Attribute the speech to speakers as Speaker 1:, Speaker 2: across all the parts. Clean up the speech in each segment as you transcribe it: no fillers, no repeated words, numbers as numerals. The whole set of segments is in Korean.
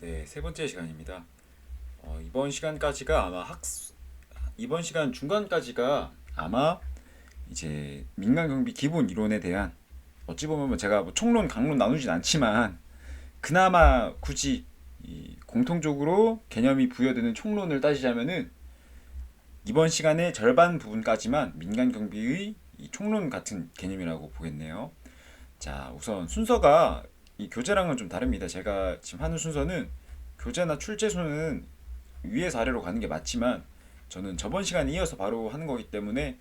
Speaker 1: 네, 세 번째 시간입니다. 이번 시간까지가 아마 이번 시간 중간까지가 아마 이제 민간 경비 기본 이론에 대한 어찌 보면 제가 뭐 총론, 강론 나누진 않지만 그나마 굳이 이 공통적으로 개념이 부여되는 총론을 따지자면은 이번 시간의 절반 부분까지만 민간 경비의 이 총론 같은 개념이라고 보겠네요. 자, 우선 순서가 이 교재랑은 좀 다릅니다. 제가 지금 하는 순서는 교재나 출제서는 위에서 아래로 가는 게 맞지만 저는 저번 시간에 이어서 바로 하는 거기 때문에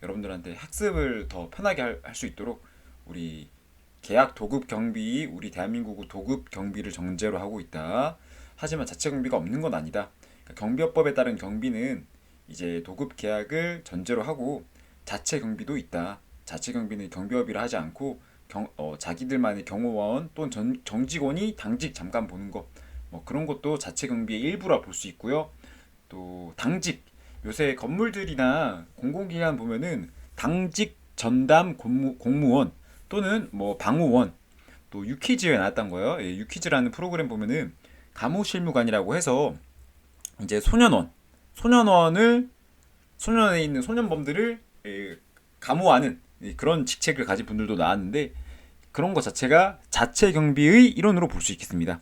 Speaker 1: 여러분들한테 학습을 더 편하게 할 수 있도록 우리 계약 도급 경비, 우리 대한민국 도급 경비를 정제로 하고 있다. 하지만 자체 경비가 없는 건 아니다. 그러니까 경비업법에 따른 경비는 이제 도급 계약을 전제로 하고 자체 경비도 있다. 자체 경비는 경비업이라 하지 않고 자기들만의 경호원 또는 정직원이 당직 잠깐 보는 것, 뭐 그런 것도 자체 경비의 일부라 볼 수 있고요. 또 당직, 요새 건물들이나 공공기관 보면은 당직 전담 공무원 또는 뭐 방호원, 또 유퀴즈에 나왔던 거예요. 예, 유퀴즈라는 프로그램 보면은 가무실무관이라고 해서 이제 소년원에 있는 소년범들을 감호하는 그런 직책을 가진 분들도 나왔는데, 그런 것 자체가 자체 경비의 일원으로 볼 수 있겠습니다.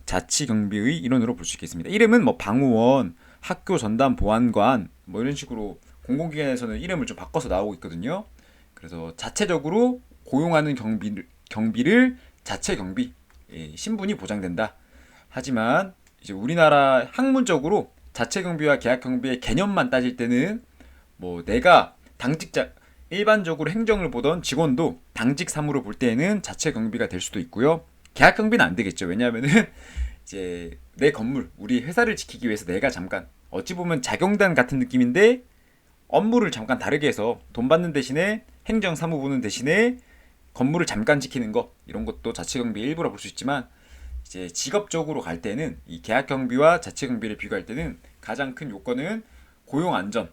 Speaker 1: 자치 경비의 일원으로 볼 수 있겠습니다. 이름은 뭐 방호원, 학교 전담 보안관 뭐 이런 식으로 공공기관에서는 이름을 좀 바꿔서 나오고 있거든요. 그래서 자체적으로 고용하는 경비를 자체 경비, 신분이 보장된다. 하지만 이제 우리나라 학문적으로 자체 경비와 계약 경비의 개념만 따질 때는 뭐 내가 당직자, 일반적으로 행정을 보던 직원도 당직 사무로 볼 때에는 자체 경비가 될 수도 있고요. 계약 경비는 안 되겠죠. 왜냐하면은 이제 내 건물, 우리 회사를 지키기 위해서 내가 잠깐, 어찌 보면 자경단 같은 느낌인데 업무를 잠깐 다르게 해서 돈 받는 대신에 행정 사무 보는 대신에 건물을 잠깐 지키는 거, 이런 것도 자체 경비의 일부라 볼 수 있지만, 이제 직업적으로 갈 때는 이 계약 경비와 자체 경비를 비교할 때는 가장 큰 요건은 고용 안전,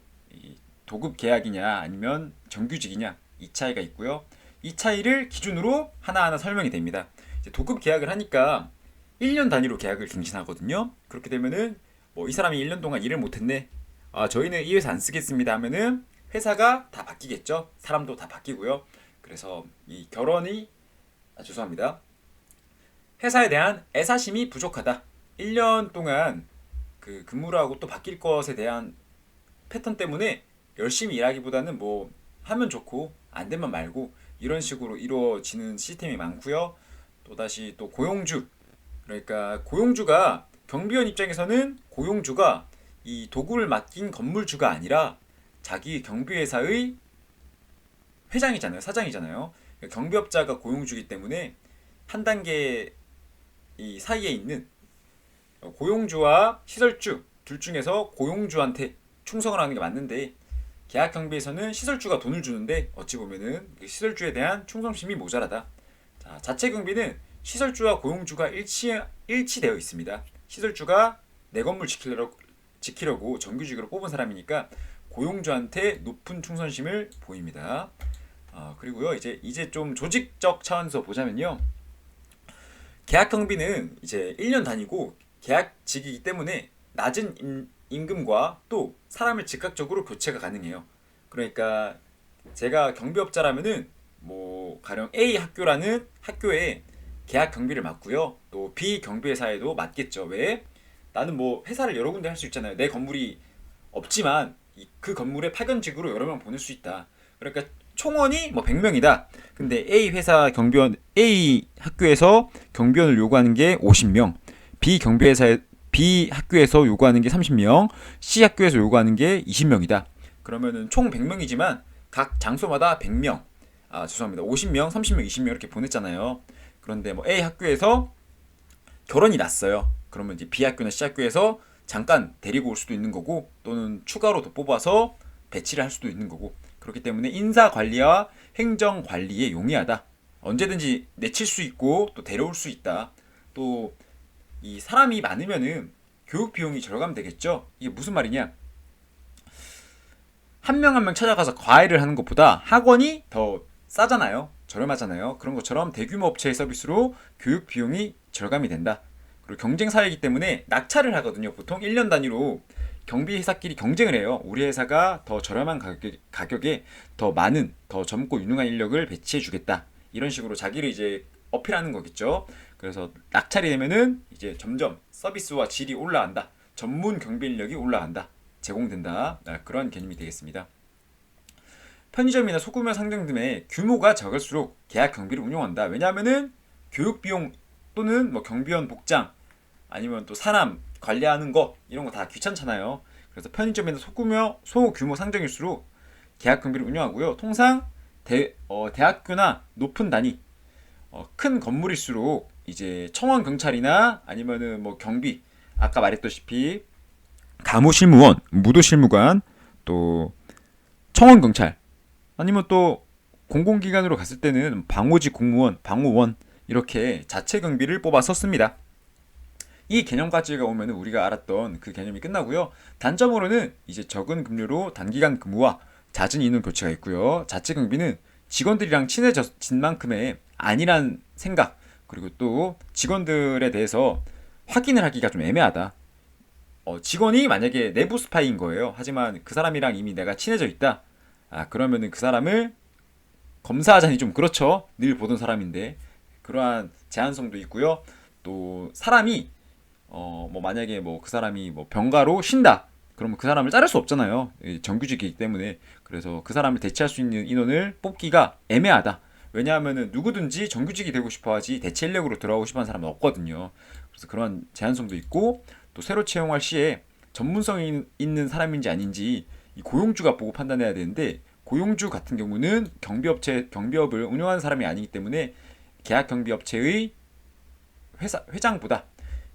Speaker 1: 도급 계약이냐 아니면 정규직이냐, 이 차이가 있고요. 이 차이를 기준으로 하나하나 설명이 됩니다. 이제 도급 계약을 하니까 1년 단위로 계약을 갱신하거든요. 그렇게 되면은 뭐 이 사람이 1년 동안 일을 못했네. 아, 저희는 이 회사 안 쓰겠습니다 하면은 회사가 다 바뀌겠죠. 사람도 다 바뀌고요. 그래서 이 결혼이, 죄송합니다. 회사에 대한 애사심이 부족하다. 1년 동안 그 근무를 하고 또 바뀔 것에 대한 패턴 때문에 열심히 일하기보다는 뭐 하면 좋고 안 되면 말고 이런 식으로 이루어지는 시스템이 많고요. 또다시 또 고용주, 그러니까 고용주가 경비원 입장에서는 고용주가 이 도구를 맡긴 건물주가 아니라 자기 경비회사의 회장이잖아요. 사장이잖아요. 경비업자가 고용주이기 때문에 한 단계 이 사이에 있는 고용주와 시설주 둘 중에서 고용주한테 충성을 하는 게 맞는데, 계약 경비에서는 시설주가 돈을 주는데 어찌 보면은 시설주에 대한 충성심이 모자라다. 자, 자체 경비는 시설주와 고용주가 일치되어 있습니다. 시설주가 내 건물 지키려고 정규직으로 뽑은 사람이니까 고용주한테 높은 충성심을 보입니다. 그리고요, 이제 좀 조직적 차원에서 보자면요, 계약 경비는 이제 1년 단위고 계약직이기 때문에 낮은 임금과 또 사람을 즉각적으로 교체가 가능해요. 그러니까 제가 경비업자라면은 뭐 가령 A 학교라는 학교에 계약 경비를 맡고요. 또 B 경비회사에도 맡겠죠. 왜? 나는 뭐 회사를 여러 군데 할 수 있잖아요. 내 건물이 없지만 그 건물에 파견직으로 여러 명 보낼 수 있다. 그러니까 총원이 뭐 100명이다. 근데 A 학교에서 경비원을 요구하는 게 50명, B 학교에서 요구하는 게 30명, C 학교에서 요구하는 게 20명이다. 그러면은 총 100명이지만 각 장소마다 100명, 죄송합니다. 50명, 30명, 20명 이렇게 보냈잖아요. 그런데 뭐 A 학교에서 결혼이 났어요. 그러면 이제 B 학교나 C 학교에서 잠깐 데리고 올 수도 있는 거고, 또는 추가로 더 뽑아서 배치를 할 수도 있는 거고, 그렇기 때문에 인사 관리와 행정 관리에 용이하다. 언제든지 내칠 수 있고 또 데려올 수 있다. 또 이 사람이 많으면은 교육 비용이 절감되겠죠. 이게 무슨 말이냐? 한 명 한 명 찾아가서 과외를 하는 것보다 학원이 더 싸잖아요. 저렴하잖아요. 그런 것처럼 대규모 업체의 서비스로 교육 비용이 절감이 된다. 그리고 경쟁 사회이기 때문에 낙찰을 하거든요. 보통 1년 단위로 경비 회사끼리 경쟁을 해요. 우리 회사가 더 저렴한 가격에 더 많은, 더 젊고 유능한 인력을 배치해 주겠다. 이런 식으로 자기를 이제 어필하는 거겠죠. 그래서 낙찰이 되면은 이제 점점 서비스와 질이 올라간다. 전문 경비 인력이 올라간다. 제공된다. 그런 개념이 되겠습니다. 편의점이나 소규모 상점 등의 규모가 적을수록 계약 경비를 운용한다. 왜냐하면은 교육 비용 또는 뭐 경비원 복장 아니면 또 사람 관리하는 거 이런 거 다 귀찮잖아요. 그래서 편의점이나 소규모 상점일수록 계약 경비를 운영하고요. 통상 대학교나 높은 단위 큰 건물일수록 이제 청원 경찰이나 아니면은 뭐 경비 아까 말했다시피 가무실무원, 무도실무관 또 청원 경찰 아니면 또 공공기관으로 갔을 때는 방호직 공무원, 방호원 이렇게 자체 경비를 뽑아 썼습니다. 이 개념까지가 오면 우리가 알았던 그 개념이 끝나고요. 단점으로는 이제 적은 급료로 단기간 근무와 잦은 인원 교체가 있고요. 자체 경비는 직원들이랑 친해진 만큼의 아니란 생각 그리고 또 직원들에 대해서 확인을 하기가 좀 애매하다. 직원이 만약에 내부 스파이인 거예요. 하지만 그 사람이랑 이미 내가 친해져 있다. 그러면은 그 사람을 검사하자니 좀 그렇죠. 늘 보던 사람인데 그러한 제한성도 있고요. 또 사람이 뭐 만약에 뭐 그 사람이 뭐 병가로 쉰다. 그러면 그 사람을 자를 수 없잖아요. 정규직이기 때문에. 그래서 그 사람을 대체할 수 있는 인원을 뽑기가 애매하다. 왜냐하면은 누구든지 정규직이 되고 싶어 하지 대체 인력으로 들어가고 싶어 하는 사람은 없거든요. 그래서 그런 제한성도 있고 또 새로 채용할 시에 전문성이 있는 사람인지 아닌지 이 고용주가 보고 판단해야 되는데 고용주 같은 경우는 경비업을 운영하는 사람이 아니기 때문에 계약 경비업체의 회장보다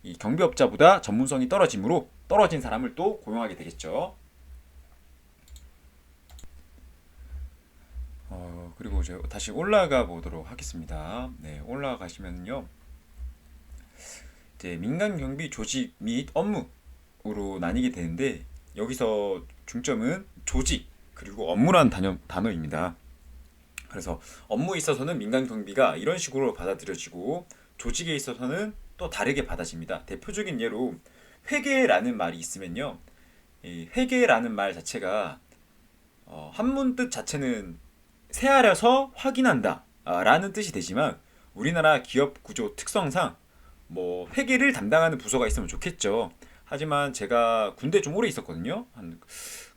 Speaker 1: 이 경비업자보다 전문성이 떨어지므로 떨어진 사람을 또 고용하게 되겠죠. 그리고 이제 다시 올라가 보도록 하겠습니다. 네, 올라가시면요. 이제 민간 경비 조직 및 업무로 나뉘게 되는데 여기서 중점은 조직 그리고 업무라는 단어입니다. 그래서 업무에 있어서는 민간 경비가 이런 식으로 받아들여지고 조직에 있어서는 또 다르게 받아집니다. 대표적인 예로 회계라는 말이 있으면요. 이 회계라는 말 자체가 한문 뜻 자체는 세하려서 확인한다 라는 뜻이 되지만 우리나라 기업 구조 특성상 뭐 회계를 담당하는 부서가 있으면 좋겠죠. 하지만 제가 군대 좀 오래 있었거든요.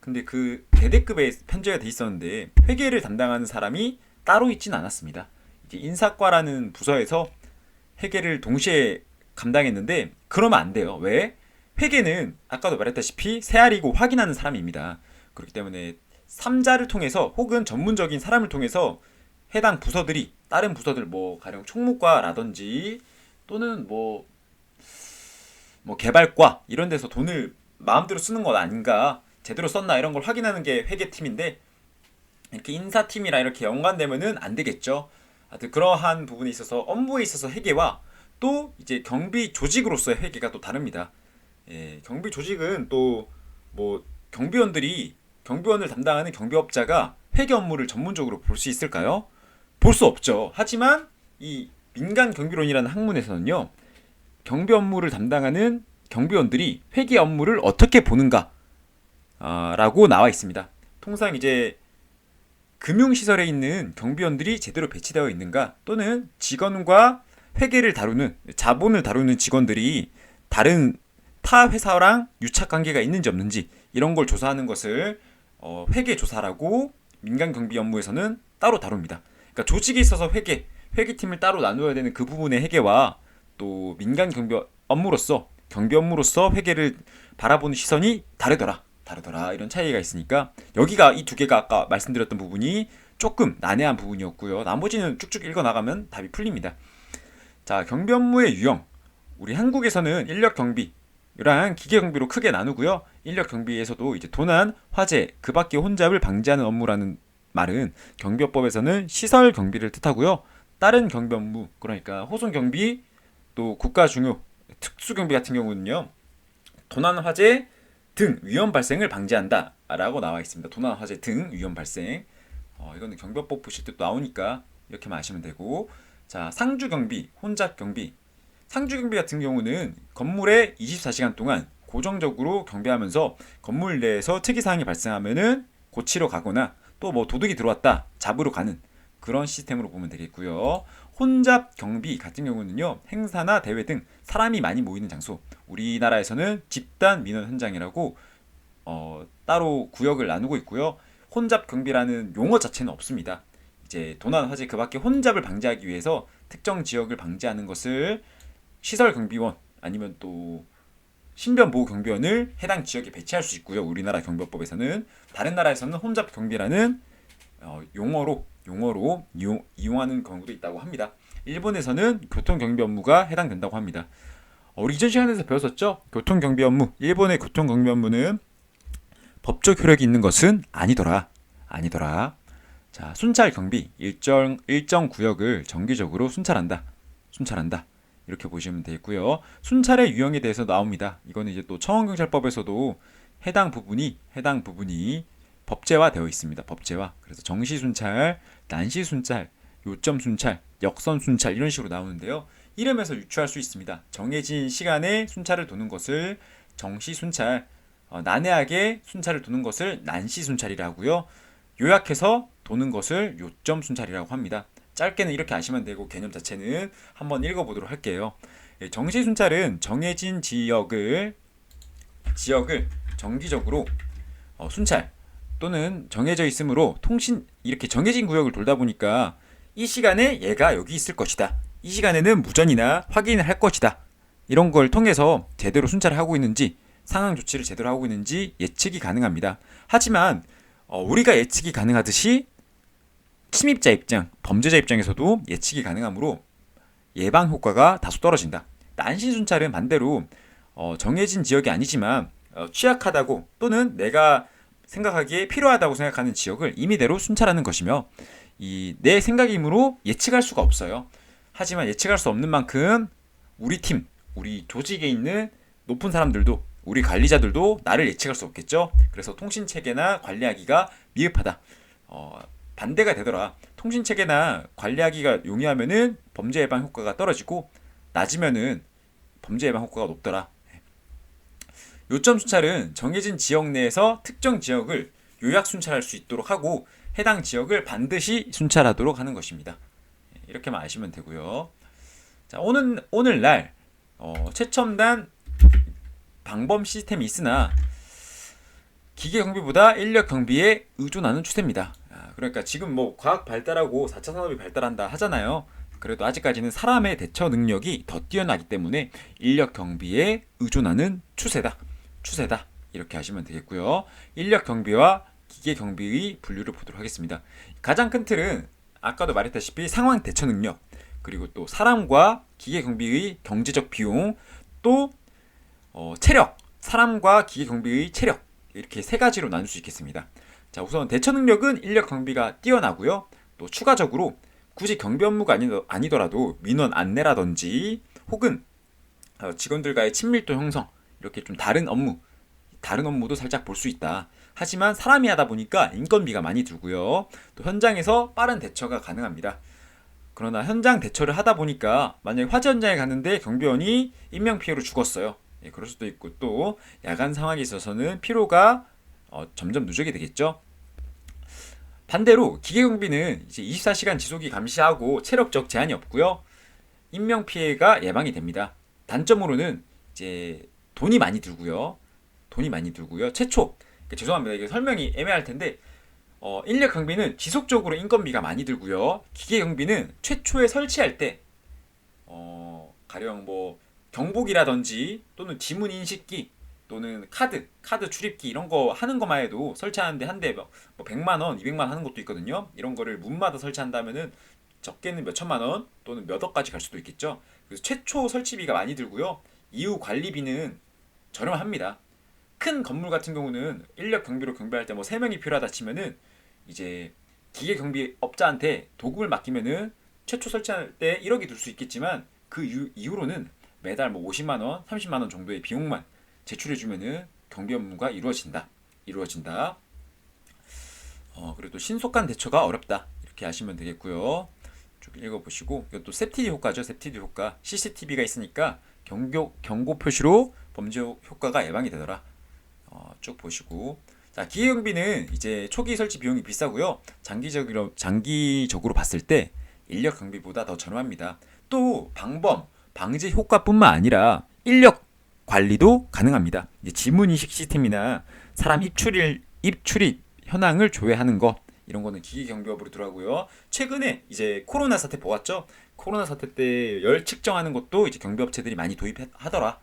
Speaker 1: 근데 그 대대급에 편제가 돼 있었는데 회계를 담당하는 사람이 따로 있진 않았습니다. 이제 인사과라는 부서에서 회계를 동시에 감당했는데 그러면 안 돼요. 왜? 회계는 아까도 말했다시피 세알이고 확인하는 사람입니다. 그렇기 때문에 3자를 통해서 혹은 전문적인 사람을 통해서 해당 부서들이 다른 부서들 뭐 가령 총무과라든지 또는 뭐 개발과 이런 데서 돈을 마음대로 쓰는 것 아닌가 제대로 썼나 이런 걸 확인하는 게 회계팀인데 이렇게 인사팀이랑 이렇게 연관되면은 안 되겠죠. 하여튼 그러한 부분에 있어서 업무에 있어서 회계와 또 이제 경비 조직으로서의 회계가 또 다릅니다. 경비 조직은 또 뭐 경비원을 담당하는 경비업자가 회계 업무를 전문적으로 볼 수 있을까요? 볼 수 없죠. 하지만 이 민간 경비론이라는 학문에서는요. 경비 업무를 담당하는 경비원들이 회계 업무를 어떻게 보는가 라고 나와 있습니다. 통상 이제 금융시설에 있는 경비원들이 제대로 배치되어 있는가 또는 직원과 회계를 다루는 자본을 다루는 직원들이 다른 타 회사랑 유착관계가 있는지 없는지 이런 걸 조사하는 것을 회계조사라고 민간 경비 업무에서는 따로 다룹니다. 그러니까 조직에 있어서 회계팀을 따로 나누어야 되는 그 부분의 회계와 또 민간 경비 업무로서 회계를 바라보는 시선이 다르더라 이런 차이가 있으니까 여기가 이 두 개가 아까 말씀드렸던 부분이 조금 난해한 부분이었고요. 나머지는 쭉쭉 읽어 나가면 답이 풀립니다. 자, 경비 업무의 유형. 우리 한국에서는 인력 경비랑 기계 경비로 크게 나누고요. 인력 경비에서도 이제 도난, 화재, 그 밖의 혼잡을 방지하는 업무라는 말은 경비업법에서는 시설 경비를 뜻하고요. 다른 경비 업무, 그러니까 호송 경비, 또 국가 중요 특수 경비 같은 경우는요. 도난, 화재 등 위험 발생을 방지한다 라고 나와 있습니다. 도난, 화재 등 위험 발생. 이거는 경비법 보실 때 또 나오니까 이렇게만 아시면 되고, 자, 상주 경비, 혼잡 경비. 상주 경비 같은 경우는 건물에 24시간 동안 고정적으로 경비하면서 건물 내에서 특이사항이 발생하면은 고치러 가거나 또 뭐 도둑이 들어왔다 잡으러 가는 그런 시스템으로 보면 되겠고요. 혼잡 경비 같은 경우는요, 행사나 대회 등 사람이 많이 모이는 장소, 우리나라에서는 집단 민원 현장이라고 따로 구역을 나누고 있고요. 혼잡 경비라는 용어 자체는 없습니다. 이제 도난 화재 그 밖에 혼잡을 방지하기 위해서 특정 지역을 방지하는 것을 시설 경비원 아니면 또 신변 보호 경비원을 해당 지역에 배치할 수 있고요. 우리나라 경비법에서는 다른 나라에서는 혼잡 경비라는 용어로 이용하는 경우도 있다고 합니다. 일본에서는 교통 경비 업무가 해당된다고 합니다. 우리 이전 시간에서 배웠었죠? 교통 경비 업무. 일본의 교통 경비 업무는 법적 효력이 있는 것은 아니더라. 자, 순찰 경비. 일정 구역을 정기적으로 순찰한다. 이렇게 보시면 되겠고요. 순찰의 유형에 대해서 나옵니다. 이거는 이제 또 청원경찰법에서도 해당 부분이 법제화 되어 있습니다. 법제화. 그래서 정시 순찰, 난시 순찰, 요점 순찰, 역선 순찰 이런 식으로 나오는데요. 이름에서 유추할 수 있습니다. 정해진 시간에 순찰을 도는 것을 정시 순찰, 난해하게 순찰을 도는 것을 난시 순찰이라고 하고요. 요약해서 도는 것을 요점 순찰이라고 합니다. 짧게는 이렇게 아시면 되고 개념 자체는 한번 읽어보도록 할게요. 정시 순찰은 정해진 지역을 정기적으로 순찰 또는 정해져 있으므로 이렇게 정해진 구역을 돌다 보니까 이 시간에 얘가 여기 있을 것이다. 이 시간에는 무전이나 확인을 할 것이다. 이런 걸 통해서 제대로 순찰을 하고 있는지 상황 조치를 제대로 하고 있는지 예측이 가능합니다. 하지만 우리가 예측이 가능하듯이 침입자 입장, 범죄자 입장에서도 예측이 가능하므로 예방 효과가 다소 떨어진다. 난시 순찰은 반대로 정해진 지역이 아니지만 취약하다고 또는 내가 생각하기에 필요하다고 생각하는 지역을 임의대로 순찰하는 것이며 내 생각이므로 예측할 수가 없어요. 하지만 예측할 수 없는 만큼 우리 조직에 있는 높은 사람들도 우리 관리자들도 나를 예측할 수 없겠죠. 그래서 통신체계나 관리하기가 미흡하다. 반대가 되더라. 통신체계나 관리하기가 용이하면은 범죄 예방 효과가 떨어지고 낮으면은 범죄 예방 효과가 높더라. 요점 순찰은 정해진 지역 내에서 특정 지역을 요약 순찰할 수 있도록 하고 해당 지역을 반드시 순찰하도록 하는 것입니다. 이렇게만 아시면 되고요. 자, 오늘날 최첨단 방범 시스템이 있으나 기계 경비보다 인력 경비에 의존하는 추세입니다. 그러니까 지금 뭐 과학 발달하고 4차 산업이 발달한다 하잖아요. 그래도 아직까지는 사람의 대처 능력이 더 뛰어나기 때문에 인력 경비에 의존하는 추세다. 이렇게 하시면 되겠고요. 인력 경비와 기계 경비의 분류를 보도록 하겠습니다. 가장 큰 틀은 아까도 말했다시피 상황 대처 능력, 그리고 또 사람과 기계 경비의 경제적 비용, 또 체력, 사람과 기계 경비의 체력, 이렇게 세 가지로 나눌 수 있겠습니다. 자, 우선 대처 능력은 인력 경비가 뛰어나고요. 또 추가적으로 굳이 경비 업무가 아니더라도 민원 안내라든지 혹은 직원들과의 친밀도 형성, 이렇게 좀 다른 업무도 살짝 볼 수 있다. 하지만 사람이 하다 보니까 인건비가 많이 들고요. 또 현장에서 빠른 대처가 가능합니다. 그러나 현장 대처를 하다 보니까 만약에 화재 현장에 갔는데 경비원이 인명피해로 죽었어요. 그럴 수도 있고 또 야간 상황에 있어서는 피로가 점점 누적이 되겠죠. 반대로 기계경비는 이제 24시간 지속이 감시하고 체력적 제한이 없고요. 인명피해가 예방이 됩니다. 단점으로는 이제 돈이 많이 들고요. 최초 죄송합니다. 이게 설명이 애매할 텐데 인력 경비는 지속적으로 인건비가 많이 들고요. 기계 경비는 최초에 설치할 때 가령 뭐 경보기라든지 또는 지문 인식기 또는 카드 출입기 이런 거 하는 것만 해도 설치하는데 한 대 뭐 100만 원, 200만 원 하는 것도 있거든요. 이런 거를 문마다 설치한다면은 적게는 몇 천만 원 또는 몇 억까지 갈 수도 있겠죠. 그래서 최초 설치비가 많이 들고요. 이후 관리비는 저렴합니다. 큰 건물 같은 경우는 인력 경비로 경비할 때 뭐 3명이 필요하다 치면은 이제 기계 경비 업자한테 도금을 맡기면은 최초 설치할 때 1억이 들 수 있겠지만 그 이후로는 매달 뭐 50만 원, 30만 원 정도의 비용만 제출해 주면은 경비 업무가 이루어진다. 그래도 신속한 대처가 어렵다. 이렇게 하시면 되겠고요. 쭉 읽어보시고, 이것도 셉티드 효과죠. 셉티드 효과. CCTV가 있으니까 경고 표시로 범죄 효과가 예방이 되더라. 쭉 보시고. 자, 기계경비는 이제 초기 설치 비용이 비싸고요. 장기적으로 봤을 때 인력 경비보다 더 저렴합니다. 또 방제 효과뿐만 아니라 인력 관리도 가능합니다. 이제 지문인식 시스템이나 사람 입출입 현황을 조회하는 것, 이런 거는 기계경비업으로 들어가고요. 최근에 이제 코로나 사태 보았죠? 코로나 사태 때 열 측정하는 것도 이제 경비업체들이 많이 도입하더라.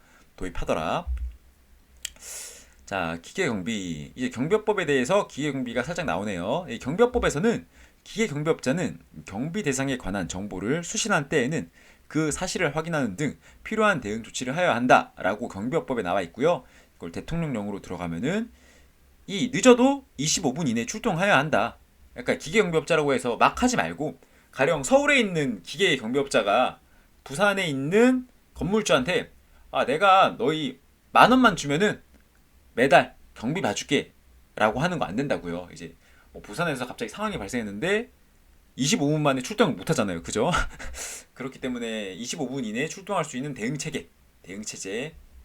Speaker 1: 자, 기계경비. 이제 경비업법에 대해서 기계경비가 살짝 나오네요. 이 경비업법에서는 기계경비업자는 경비 대상에 관한 정보를 수신한 때에는 그 사실을 확인하는 등 필요한 대응 조치를 하여야 한다라고 경비업법에 나와 있고요. 이걸 대통령령으로 들어가면은 이 늦어도 25분 이내 출동하여야 한다. 약간 기계경비업자라고 해서 막 하지 말고, 가령 서울에 있는 기계경비업자가 부산에 있는 건물주한테 내가 너희 10,000원만 주면은 매달 경비 봐줄게 라고 하는 거 안 된다고요. 이제 뭐 부산에서 갑자기 상황이 발생했는데 25분 만에 출동을 못 하잖아요. 그죠? 그렇기 때문에 25분 이내에 출동할 수 있는 대응체제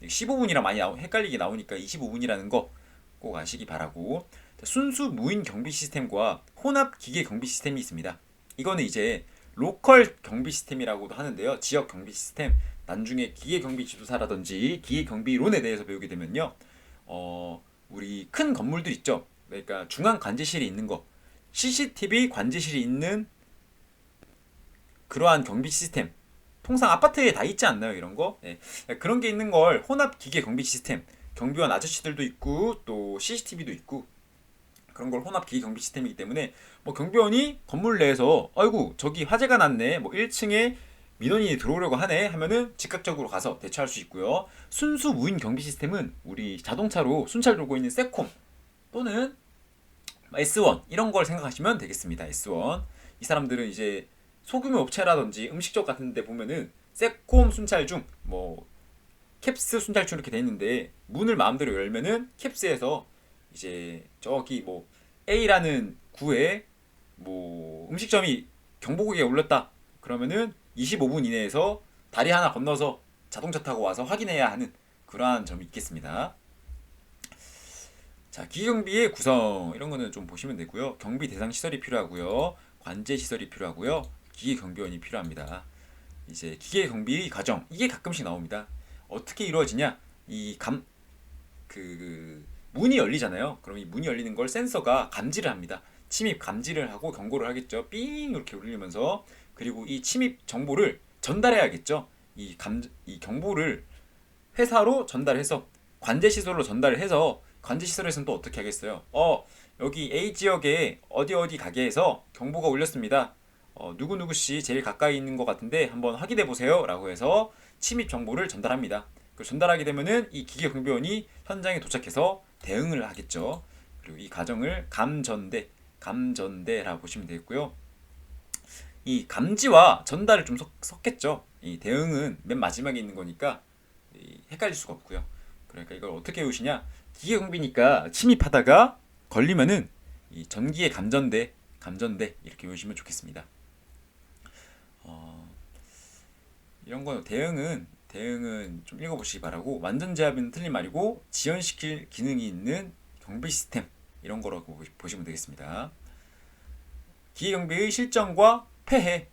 Speaker 1: 15분이랑 많이 헷갈리게 나오니까 25분이라는 거 꼭 아시기 바라고. 순수 무인 경비 시스템과 혼합 기계 경비 시스템이 있습니다. 이거는 이제 로컬 경비 시스템이라고도 하는데요. 지역 경비 시스템, 나중에 기계 경비 지도사라든지 기계 경비론에 대해서 배우게 되면요. 우리 큰 건물들 있죠. 그러니까 중앙 관제실이 있는 거, CCTV 관제실이 있는 그러한 경비 시스템, 통상 아파트에 다 있지 않나요? 이런 거. 네. 그런 게 있는 걸 혼합 기계 경비 시스템, 경비원 아저씨들도 있고 또 CCTV도 있고, 그런 걸 혼합 기계 경비 시스템이기 때문에 뭐 경비원이 건물 내에서 아이고 저기 화재가 났네, 뭐 1층에 민원인이 들어오려고 하네 하면은 즉각적으로 가서 대처할 수 있고요. 순수 무인 경비 시스템은 우리 자동차로 순찰 돌고 있는 세콤 또는 S1 이런 걸 생각하시면 되겠습니다. S1. 이 사람들은 이제 소규모 업체라든지 음식점 같은 데 보면은 세콤 순찰 중, 뭐 캡스 순찰 중 이렇게 돼 있는데, 문을 마음대로 열면은 캡스에서 이제 저기 뭐 A라는 구에 뭐 음식점이 경보고기에 울렸다 그러면은 25분 이내에서 다리 하나 건너서 자동차 타고 와서 확인해야 하는 그러한 점이 있겠습니다. 자, 기계경비의 구성 이런 거는 좀 보시면 되고요. 경비 대상 시설이 필요하고요. 관제 시설이 필요하고요. 기계경비원이 필요합니다. 이제 기계경비 과정, 이게 가끔씩 나옵니다. 어떻게 이루어지냐? 문이 열리잖아요. 그럼 이 문이 열리는 걸 센서가 감지를 합니다. 침입 감지를 하고 경고를 하겠죠. 삥 이렇게 울리면서. 그리고 이 침입 정보를 전달해야겠죠. 이 경보를 회사로 전달해서 관제 시설로 전달을 해서, 관제 시설에서는 또 어떻게 하겠어요? 여기 A 지역에 어디 가게에서 경보가 울렸습니다. 누구누구 씨 제일 가까이 있는 것 같은데 한번 확인해 보세요 라고 해서 침입 정보를 전달합니다. 그 전달하게 되면은 이 기계 경비원이 현장에 도착해서 대응을 하겠죠. 그리고 이 과정을 감전대라고 보시면 되겠고요. 이 감지와 전달을 좀 섞겠죠. 이 대응은 맨 마지막에 있는 거니까 헷갈릴 수가 없고요. 그러니까 이걸 어떻게 외우시냐? 기계 경비니까 침입하다가 걸리면은 이 전기의 감전대 이렇게 외우시면 좋겠습니다. 이런 거 대응은 좀 읽어보시기 바라고. 완전 제압은 틀린 말이고 지연시킬 기능이 있는 경비 시스템, 이런 거라고 보시면 되겠습니다. 기계경비의 실정과 폐해.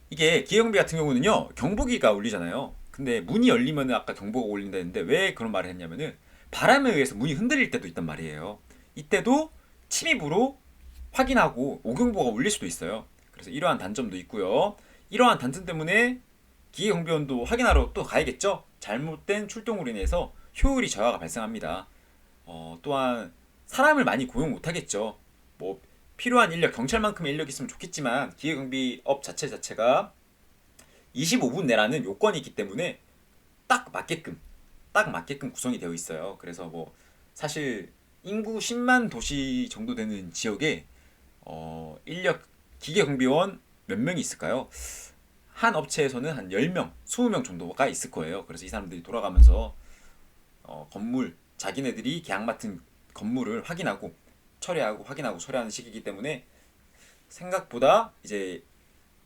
Speaker 1: 이게 기계경비 같은 경우는요, 경보기가 울리잖아요. 근데 문이 열리면 아까 경보가 울린다 했는데 왜 그런 말을 했냐면은 바람에 의해서 문이 흔들릴 때도 있단 말이에요. 이때도 침입으로 확인하고 오경보가 울릴 수도 있어요. 그래서 이러한 단점도 있고요. 이러한 단점 때문에 기계경비원도 확인하러 또 가야겠죠. 잘못된 출동으로 인해서 효율이 저하가 발생합니다. 또한 사람을 많이 고용 못하겠죠. 뭐 필요한 인력, 경찰만큼의 인력이 있으면 좋겠지만 기계경비업 자체가 25분 내라는 요건이 있기 때문에 딱 맞게끔 구성이 되어 있어요. 그래서 뭐 사실 인구 10만 도시 정도 되는 지역에 인력 기계경비원 몇 명이 있을까요? 한 업체에서는 한 10명, 20명 정도가 있을 거예요. 그래서 이 사람들이 돌아가면서 자기네들이 계약 맡은 건물을 확인하고 처리하는 시기이기 때문에 생각보다 이제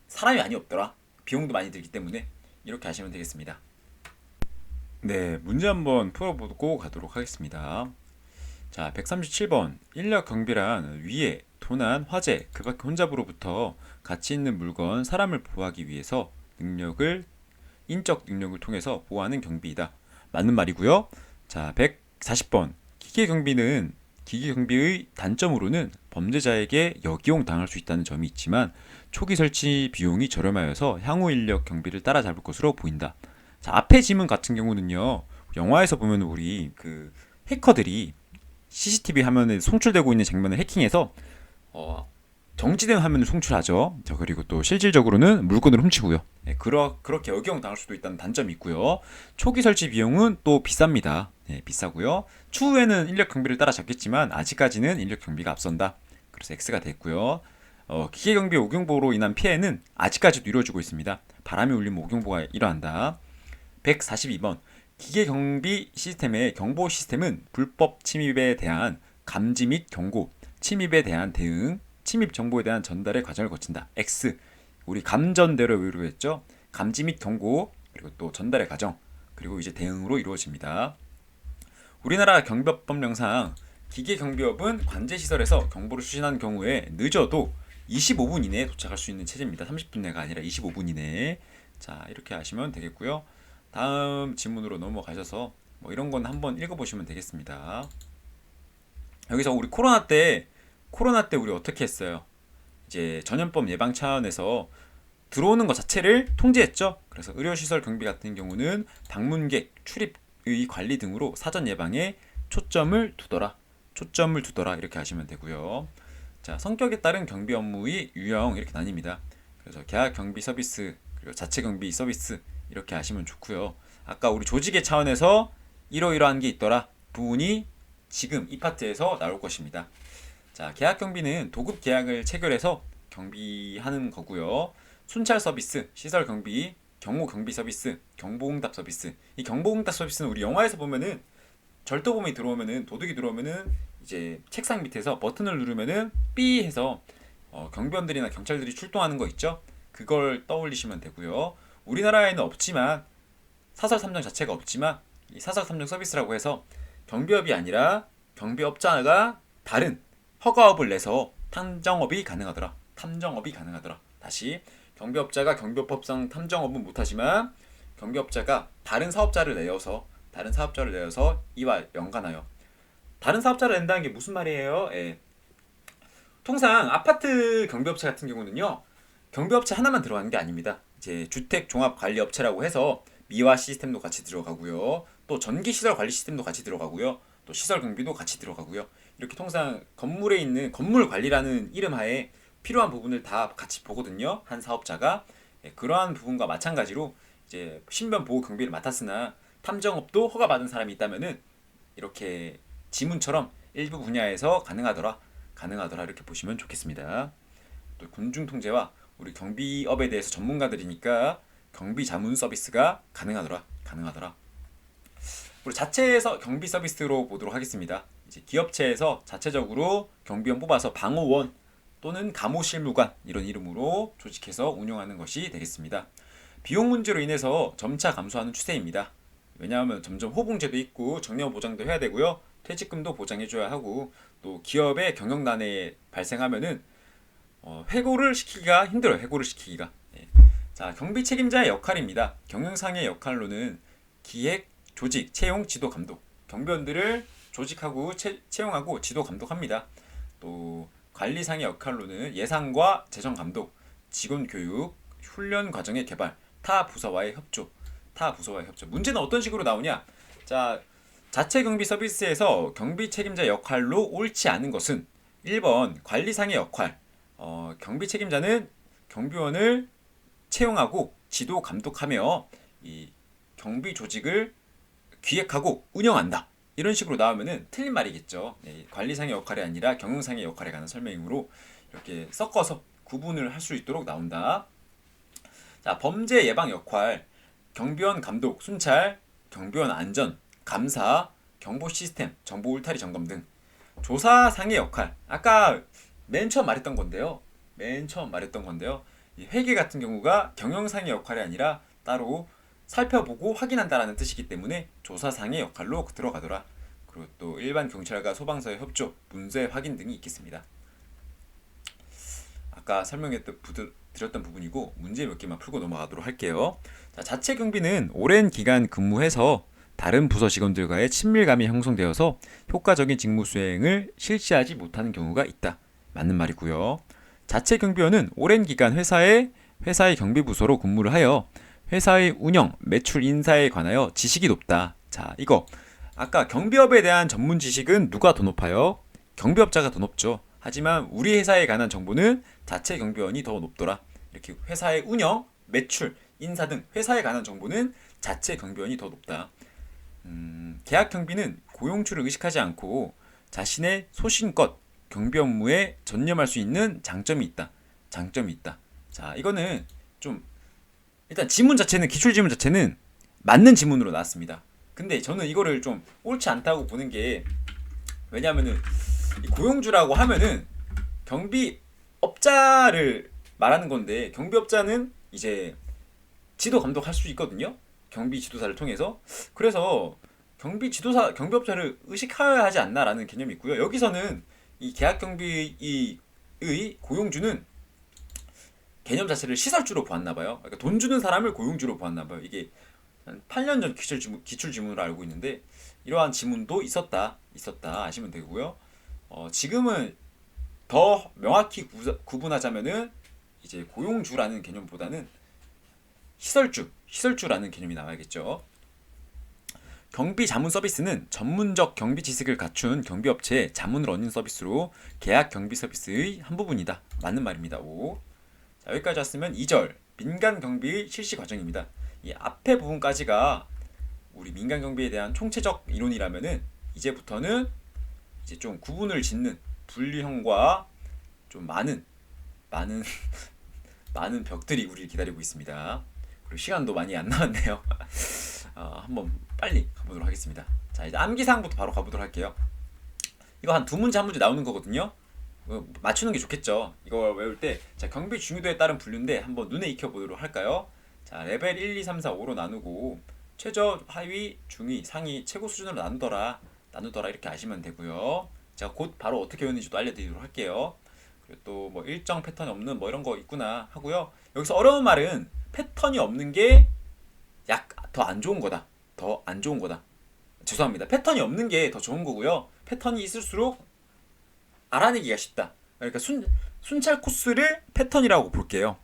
Speaker 1: 사람이 많이 없더라. 비용도 많이 들기 때문에 이렇게 하시면 되겠습니다. 네, 문제 한번 풀어보고 가도록 하겠습니다. 자, 137번. 인력 경비란 위에 도난, 화재, 그 밖에 혼잡으로부터 가치 있는 물건, 사람을 보호하기 위해서 인적 능력을 통해서 보호하는 경비이다. 맞는 말이고요. 자, 140번. 기계 경비의 단점으로는 범죄자에게 역이용 당할 수 있다는 점이 있지만 초기 설치 비용이 저렴하여서 향후 인력 경비를 따라잡을 것으로 보인다. 자, 앞에 지문 같은 경우는요. 영화에서 보면 우리 그 해커들이 CCTV 화면에 송출되고 있는 장면을 해킹해서 정지된 화면을 송출하죠. 자, 그리고 또 실질적으로는 물건을 훔치고요. 네, 그렇게 역이용 당할 수도 있다는 단점이 있고요. 초기 설치 비용은 또 비쌉니다. 네, 비싸고요. 추후에는 인력 경비를 따라잡겠지만 아직까지는 인력 경비가 앞선다. 그래서 X가 됐고요. 기계 경비 오경보로 인한 피해는 아직까지도 이루어지고 있습니다. 바람이 울리면 오경보가 일어난다. 142번. 기계 경비 시스템의 경보 시스템은 불법 침입에 대한 감지 및 경고, 침입에 대한 대응, 침입 정보에 대한 전달의 과정을 거친다. X. 우리 감전대로 이루어졌죠. 감지 및 경고, 그리고 또 전달의 과정, 그리고 이제 대응으로 이루어집니다. 우리나라 경비법령상 기계 경비업은 관제 시설에서 경보를 수신한 경우에 늦어도 25분 이내에 도착할 수 있는 체제입니다. 30분 내가 아니라 25분 이내에. 자, 이렇게 하시면 되겠고요. 다음 질문으로 넘어가셔서 뭐 이런 건 한번 읽어보시면 되겠습니다. 여기서 우리 코로나 때 우리 어떻게 했어요? 이제 전염병 예방 차원에서 들어오는 것 자체를 통제했죠. 그래서 의료시설 경비 같은 경우는 방문객 출입의 관리 등으로 사전 예방에 초점을 두더라. 이렇게 하시면 되고요. 자, 성격에 따른 경비 업무의 유형 이렇게 나뉩니다. 그래서 계약 경비 서비스 그리고 자체 경비 서비스 이렇게 하시면 좋고요. 아까 우리 조직의 차원에서 이러이러한 게 있더라 부분이 지금 이 파트에서 나올 것입니다. 자, 계약 경비는 도급 계약을 체결해서 경비하는 거고요. 순찰 서비스, 시설 경비, 경호 경비 서비스, 경보응답 서비스. 이 경보응답 서비스는 우리 영화에서 보면은 절도범이 들어오면은 도둑이 들어오면은 이제 책상 밑에서 버튼을 누르면은 삐 해서 경비원들이나 경찰들이 출동하는 거 있죠? 그걸 떠올리시면 되고요. 우리나라에는 없지만 사설 탐정 자체가 없지만 이 사설 탐정 서비스라고 해서 경비업이 아니라 경비업자가 다른 허가업을 내서 탐정업이 가능하더라. 다시 경비업자가 경비법상 탐정업은 못하지만 경비업자가 다른 사업자를 내어서 이와 연관하여 다른 사업자를 낸다는 게 무슨 말이에요? 예. 통상 아파트 경비업체 같은 경우는요. 경비업체 하나만 들어가는 게 아닙니다. 이제 주택종합관리업체라고 해서 미화 시스템도 같이 들어가고요. 또 전기시설 관리 시스템도 같이 들어가고요. 또 시설 경비도 같이 들어가고요. 이렇게 통상 건물에 있는 건물 관리라는 이름 하에 필요한 부분을 다 같이 보거든요. 한 사업자가. 예, 그러한 부분과 마찬가지로 이제 신변 보호 경비를 맡았으나 탐정업도 허가받은 사람이 있다면은 이렇게 지문처럼 일부 분야에서 가능하더라 이렇게 보시면 좋겠습니다. 또 군중 통제와 우리 경비업에 대해서 전문가들이니까 경비 자문 서비스가 가능하더라. 우리 자체에서 경비 서비스로 보도록 하겠습니다. 이제 기업체에서 자체적으로 경비원 뽑아서 방호원 또는 감호실무관 이런 이름으로 조직해서 운영하는 것이 되겠습니다. 비용 문제로 인해서 점차 감소하는 추세입니다. 왜냐하면 점점 호봉제도 있고 정년 보장도 해야 되고요. 퇴직금도 보장해줘야 하고 또 기업의 경영난에 발생하면은 해고를 시키기가 힘들어요. 예. 자, 경비 책임자의 역할입니다. 경영상의 역할로는 기획, 조직, 채용, 지도, 감독. 경비원들을 조직하고 채용하고 지도, 감독합니다. 또 관리상의 역할로는 예산과 재정 감독, 직원 교육, 훈련 과정의 개발, 타 부서와의 협조. 문제는 어떤 식으로 나오냐? 자, 자체 경비 서비스에서 경비 책임자 역할로 옳지 않은 것은 1번 관리상의 역할. 경비 책임자는 경비원을 채용하고 지도 감독하며 이 경비 조직을 기획하고 운영한다. 이런 식으로 나오면은 틀린 말이겠죠. 네, 관리상의 역할이 아니라 경영상의 역할에 관한 설명으로 이렇게 섞어서 구분을 할 수 있도록 나온다. 자, 범죄 예방 역할, 경비원 감독, 순찰, 경비원 안전, 감사, 경보 시스템, 정보 울타리 점검 등. 조사상의 역할, 아까 맨 처음 말했던 건데요. 맨 처음 말했던 건데요. 이 회계 같은 경우가 경영상의 역할이 아니라 따로 살펴보고 확인한다라는 뜻이기 때문에 조사상의 역할로 들어가더라. 그리고 또 일반 경찰과 소방서의 협조, 문제 확인 등이 있겠습니다. 아까 드렸던 부분이고 문제 몇 개만 풀고 넘어가도록 할게요. 자, 자체 경비는 오랜 기간 근무해서 다른 부서 직원들과의 친밀감이 형성되어서 효과적인 직무 수행을 실시하지 못하는 경우가 있다. 맞는 말이고요. 자체 경비원은 오랜 기간 회사의 경비부서로 근무를 하여 회사의 운영, 매출 인사에 관하여 지식이 높다. 자, 이거 아까 경비업에 대한 전문 지식은 누가 더 높아요? 경비업자가 더 높죠. 하지만 우리 회사에 관한 정보는 자체 경비원이 더 높더라. 이렇게 회사의 운영, 매출, 인사 등 회사에 관한 정보는 자체 경비원이 더 높다. 계약 경비는 고용주를 의식하지 않고 자신의 소신껏 경비 업무에 전념할 수 있는 장점이 있다. 자, 이거는 좀 일단 지문 자체는 기출 지문 자체는 맞는 지문으로 나왔습니다. 근데 저는 이거를 좀 옳지 않다고 보는 게 왜냐면은 고용주라고 하면은 경비업자를 말하는 건데 경비업자는 이제 지도 감독할 수 있거든요. 경비 지도사를 통해서. 그래서 경비업자를 의식해야 하지 않나라는 개념이 있고요. 여기서는 이 계약 경비의 고용주는 개념 자체를 시설주로 보았나 봐요. 그러니까 돈 주는 사람을 고용주로 보았나 봐요. 이게 한 8년 전 기출 지문으로 알고 있는데 이러한 지문도 있었다 아시면 되고요. 지금은 더 명확히 구분하자면은 이제 고용주라는 개념보다는 시설주라는 개념이 나와야겠죠. 경비 자문 서비스는 전문적 경비 지식을 갖춘 경비업체의 자문을 얻는 서비스로 계약 경비 서비스의 한 부분이다. 맞는 말입니다. 5. 자, 여기까지 왔으면 2절 민간 경비의 실시 과정입니다. 이 앞에 부분까지가 우리 민간 경비에 대한 총체적 이론이라면은 이제부터는 이제 좀 구분을 짓는 분류형과 좀 많은 벽들이 우리를 기다리고 있습니다. 그리고 시간도 많이 안 남았네요. 한번 빨리 가보도록 하겠습니다. 자, 이제 암기사항부터 바로 가보도록 할게요. 이거 한 2문제 한 문제 나오는 거거든요. 맞추는 게 좋겠죠. 이거 외울 때 자, 경비 중요도에 따른 분류인데 한번 눈에 익혀보도록 할까요? 자, 레벨 1, 2, 3, 4, 5로 나누고 최저, 하위, 중위, 상위, 최고 수준으로 나누더라 이렇게 아시면 되고요. 제가 곧 바로 어떻게 외우는지도 알려드리도록 할게요. 그리고 또 뭐 일정 패턴이 없는 뭐 이런 거 있구나 하고요. 여기서 어려운 말은 패턴이 없는 게 더 안 좋은 거다. 죄송합니다. 패턴이 없는 게 더 좋은 거고요. 패턴이 있을수록 알아내기가 쉽다. 그러니까 순찰 코스를 패턴이라고 볼게요.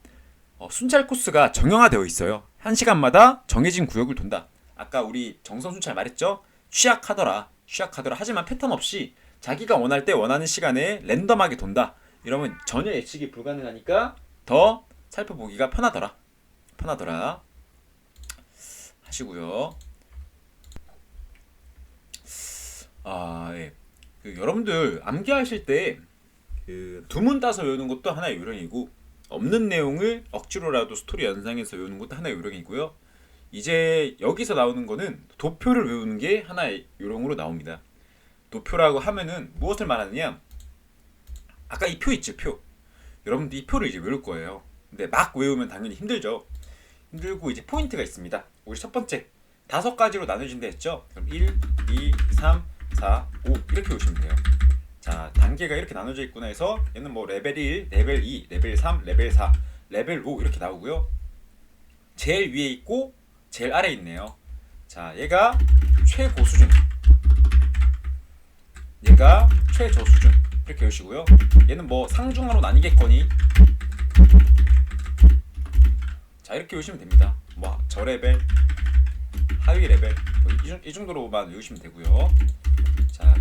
Speaker 1: 순찰 코스가 정형화되어 있어요. 1시간마다 정해진 구역을 돈다. 아까 우리 정선 순찰 말했죠? 취약하더라. 하지만 패턴 없이 자기가 원할 때 원하는 시간에 랜덤하게 돈다. 이러면 전혀 예측이 불가능하니까 더 살펴보기가 편하더라 하시고요. 예. 여러분들 암기하실 때 두문 따서 외우는 것도 하나의 요령이고 없는 내용을 억지로라도 스토리 연상해서 외우는 것도 하나의 요령이고요. 이제 여기서 나오는 거는 도표를 외우는 게 하나의 요령으로 나옵니다. 도표라고 하면은 무엇을 말하느냐? 아까 이 표 있죠, 표. 여러분들 이 표를 이제 외울 거예요. 근데 막 외우면 당연히 힘들죠. 힘들고 이제 포인트가 있습니다. 우리 첫 번째 5가지로 나눠진다 했죠? 그럼 1, 2, 3, 4, 5 이렇게 외우시면 돼요. 자, 단계가 이렇게 나눠져 있구나 해서 얘는 뭐 레벨 1, 레벨 2, 레벨 3, 레벨 4, 레벨 5 이렇게 나오고요. 제일 위에 있고 제일 아래에 있네요. 자, 얘가 최고 수준, 얘가 최저 수준 이렇게 외우시고요. 얘는 뭐 상중하로 나뉘겠거니 자, 이렇게 외우시면 됩니다. 뭐 저레벨, 하위 레벨 뭐 이 정도로만 외우시면 되고요. 자,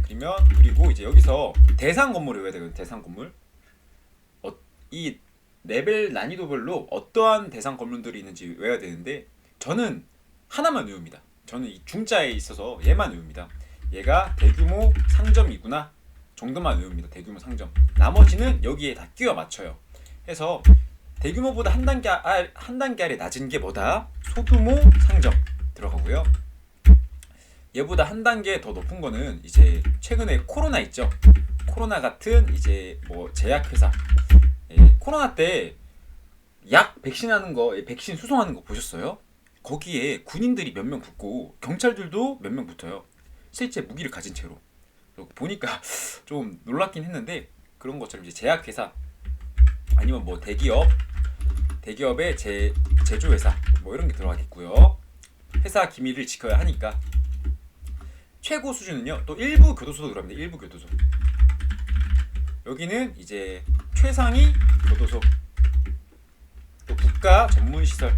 Speaker 1: 그리고 이제 여기서 대상 건물을 외워야 되거든요. 대상 건물. 이 레벨 난이도별로 어떠한 대상 건물들이 있는지 외워야 되는데 저는 하나만 외웁니다. 저는 이 중자에 있어서 얘만 외웁니다. 얘가 대규모 상점이구나 정도만 외웁니다. 대규모 상점. 나머지는 여기에 다 끼워 맞춰요. 해서 대규모보다 한 단계 아래 낮은 게 뭐다? 소규모 상점 들어가고요. 얘보다 한 단계 더 높은 거는 이제 최근에 코로나 있죠. 코로나 같은 이제 뭐 제약회사 코로나 때 약 백신하는 거, 백신 수송하는 거 보셨어요? 거기에 군인들이 몇 명 붙고 경찰들도 몇 명 붙어요. 실제 무기를 가진 채로. 보니까 좀 놀랍긴 했는데 그런 것처럼 이제 제약회사 아니면 뭐 대기업의 제조회사 뭐 이런 게 들어가겠고요. 회사 기밀을 지켜야 하니까 최고 수준은요. 또 일부 교도소도 들어갑니다. 일부 교도소. 여기는 이제 최상위 교도소. 또 국가 전문시설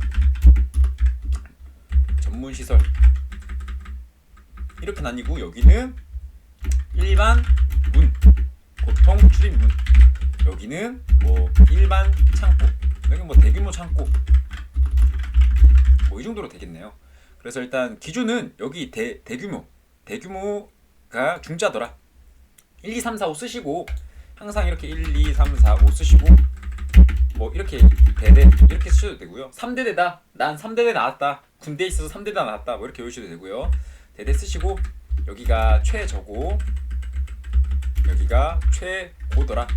Speaker 1: 이렇게 나뉘고 여기는 일반 문, 보통 출입문. 여기는 뭐 일반 창고. 여기 뭐 대규모 창고. 뭐 이 정도로 되겠네요. 그래서 일단 기준은 여기 대규모가 중자더라. 1, 2, 3, 4, 5 쓰시고 항상 이렇게 1, 2, 3, 4, 5 쓰시고 뭐 이렇게 대대 이렇게 쓰셔도 되고요. 3대대다. 난 3대대 나왔다. 군대에 있어서 3대대 나왔다. 뭐 이렇게 외우셔도 되고요. 대대 쓰시고 여기가 최저고 여기가 최고더라.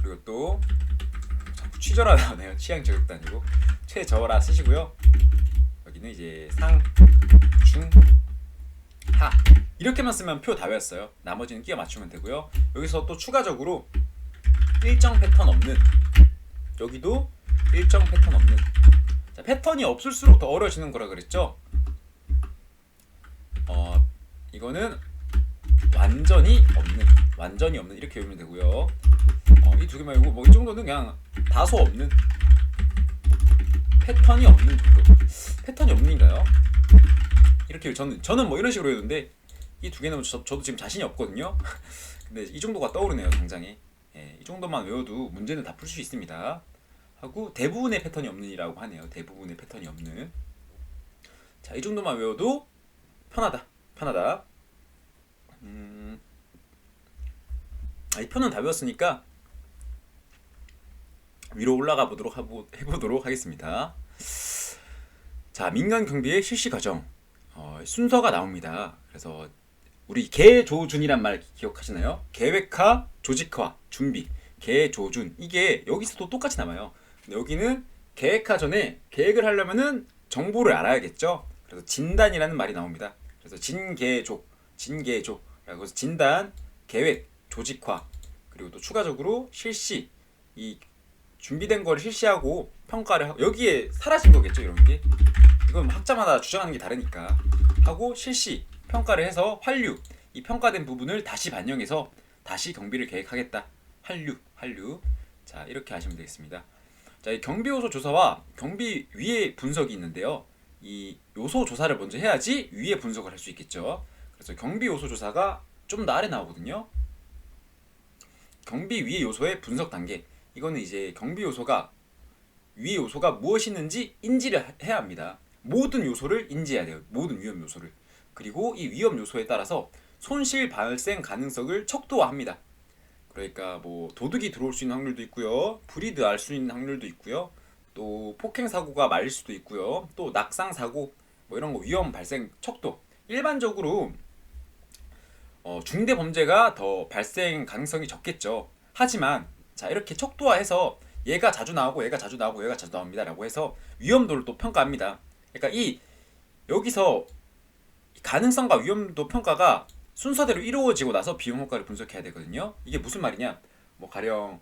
Speaker 1: 그리고 또 자꾸 취저라 나오네요. 취향 저격도 아니고 최저라 쓰시고요. 여기는 이제 상, 중, 하 이렇게만 쓰면 표 다 외웠어요. 나머지는 끼워 맞추면 되고요. 여기서 또 추가적으로 일정 패턴 없는 여기도 일정 패턴 없는 자, 패턴이 없을수록 더 어려워지는 거라 그랬죠. 이거는 완전히 없는 이렇게 외우면 되고요. 이 두 개만 외우고 뭐 이 정도는 그냥 다소 없는 패턴이 없는 정도. 패턴이 없는가요? 이렇게 저는 뭐 이런 식으로 외우는데 이 두 개는 저도 지금 자신이 없거든요. 근데 이 정도가 떠오르네요 당장에. 이 정도만 외워도 문제는 다 풀 수 있습니다. 하고 대부분의 패턴이 없는이라고 하네요. 대부분의 패턴이 없는. 자, 이 정도만 외워도 편하다. 이 편은 다 외웠으니까 위로 올라가 해보도록 하겠습니다. 자, 민간 경비의 실시 과정 순서가 나옵니다. 그래서 우리 계조준이란 말 기억하시나요? 계획화, 조직화, 준비. 계조준 이게 여기서도 똑같이 나와요. 근데 여기는 계획화 전에 계획을 하려면은 정보를 알아야겠죠. 그래서 진단이라는 말이 나옵니다. 그래서 진계조라고 해서 진단, 계획, 조직화 그리고 또 추가적으로 실시 이 준비된 거를 실시하고 평가를 여기에 사라진 거겠죠. 이런 게 이건 학자마다 주장하는 게 다르니까 하고 실시 평가를 해서 환류 이 평가된 부분을 다시 반영해서 다시 경비를 계획하겠다. 환류 자 이렇게 하시면 되겠습니다. 자, 이 경비 요소 조사와 경비 위의 분석이 있는데요. 이 요소 조사를 먼저 해야지 위의 분석을 할 수 있겠죠. 그래서 경비 요소 조사가 좀 더 아래 나오거든요. 경비 위의 요소의 분석 단계. 이거는 이제 경비 요소가 위의 요소가 무엇이 있는지 인지를 해야 합니다. 모든 요소를 인지해야 돼요. 모든 위험 요소를. 그리고 이 위험 요소에 따라서 손실 발생 가능성을 척도화합니다. 그러니까 뭐 도둑이 들어올 수 있는 확률도 있고요. 불이 날 수 있는 확률도 있고요. 또 폭행 사고가 말릴 수도 있고요. 또 낙상 사고 뭐 이런 거 위험 발생 척도. 일반적으로 중대 범죄가 더 발생 가능성이 적겠죠. 하지만 자 이렇게 척도화해서 얘가 자주 나오고 얘가 자주 나옵니다라고 해서 위험도를 또 평가합니다. 그러니까 이 여기서 가능성과 위험도 평가가 순서대로 이루어지고 나서 비용 효과를 분석해야 되거든요. 이게 무슨 말이냐? 뭐 가령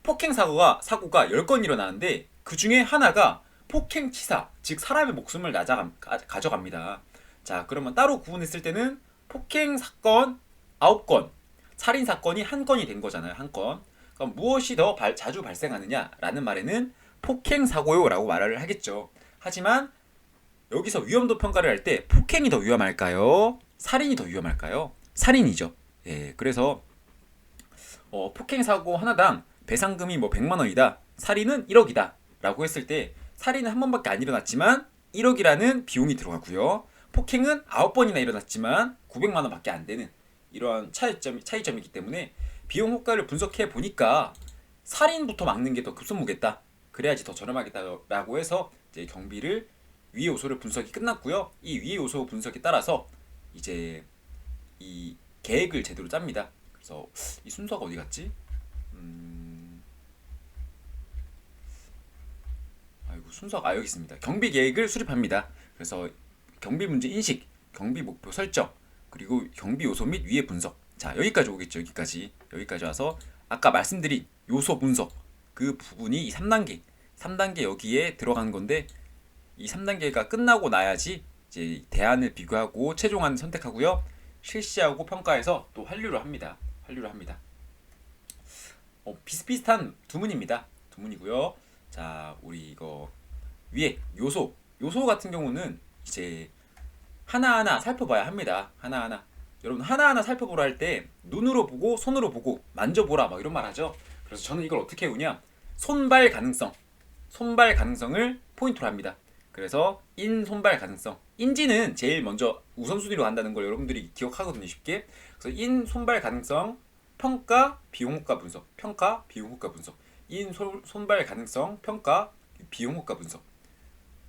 Speaker 1: 폭행 사고가 10건 일어나는데 그 중에 하나가 폭행치사, 즉 사람의 목숨을 가져갑니다. 자, 그러면 따로 구분했을 때는 폭행 사건 9건, 살인 사건이 1건이 된 거잖아요. 1건. 그럼 무엇이 더 자주 발생하느냐라는 말에는 폭행 사고요라고 말을 하겠죠. 하지만 여기서 위험도 평가를 할 때 폭행이 더 위험할까요? 살인이 더 위험할까요? 살인이죠. 예, 그래서 폭행 사고 하나당 배상금이 뭐 100만 원이다. 살인은 1억이다. 라고 했을 때 살인은 한 번밖에 안 일어났지만 1억이라는 비용이 들어가고요. 폭행은 9번이나 일어났지만 900만 원밖에 안 되는 이러한 차이점이기 때문에 비용 효과를 분석해 보니까 살인부터 막는 게 더 급선무겠다. 그래야지 더 저렴하겠다라고 해서 이제 경비를 위의 요소를 분석이 끝났고요. 이 위의 요소 분석에 따라서 이제 이 계획을 제대로 짭니다. 그래서 이 순서가 어디 갔지? 아이고 순서가 여기 있습니다. 경비 계획을 수립합니다. 그래서 경비 문제 인식, 경비 목표 설정, 그리고 경비 요소 및 위의 분석. 자 여기까지 오겠죠. 여기까지 와서 아까 말씀드린 요소 분석 그 부분이 이 3단계 여기에 들어가는 건데 이 3단계가 끝나고 나야지 이제 대안을 비교하고 최종안 선택하고요. 실시하고 평가해서 또 환류를 합니다. 비슷비슷한 두 문입니다. 두 문이고요. 자, 우리 이거 위에 요소 같은 경우는 이제 하나하나 살펴봐야 합니다. 하나하나. 여러분 하나하나 살펴보라 할 때 눈으로 보고 손으로 보고 만져보라 막 이런 말 하죠. 그래서 저는 이걸 어떻게 해오냐? 손발 가능성을 포인트로 합니다. 그래서 손발 가능성. 인지는 제일 먼저 우선순위로 간다는 걸 여러분들이 기억하거든요, 쉽게. 그래서 손발 가능성, 평가, 비용 효과 분석. 손발 가능성, 평가, 비용 효과 분석.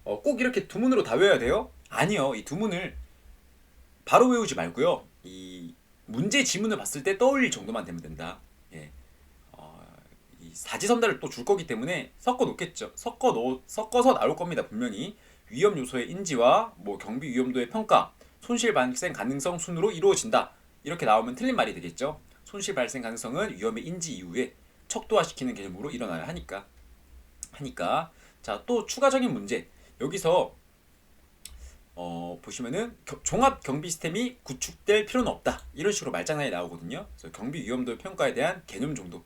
Speaker 1: 꼭 이렇게 두 문으로 다 외워야 돼요? 아니요. 이 두 문을 바로 외우지 말고요. 이 문제 지문을 봤을 때 떠올릴 정도만 되면 된다. 예. 이 사지선다를 또 줄 거기 때문에 섞어 놓겠죠. 섞어서 나올 겁니다. 분명히 위험 요소의 인지와 뭐 경비 위험도의 평가, 손실 발생 가능성 순으로 이루어진다. 이렇게 나오면 틀린 말이 되겠죠. 손실 발생 가능성은 위험의 인지 이후에 척도화시키는 개념으로 일어나야 하니까. 자, 또 추가적인 문제. 여기서 보시면은 종합 경비 시스템이 구축될 필요는 없다. 이런 식으로 말장난이 나오거든요. 그래서 경비 위험도 평가에 대한 개념 정도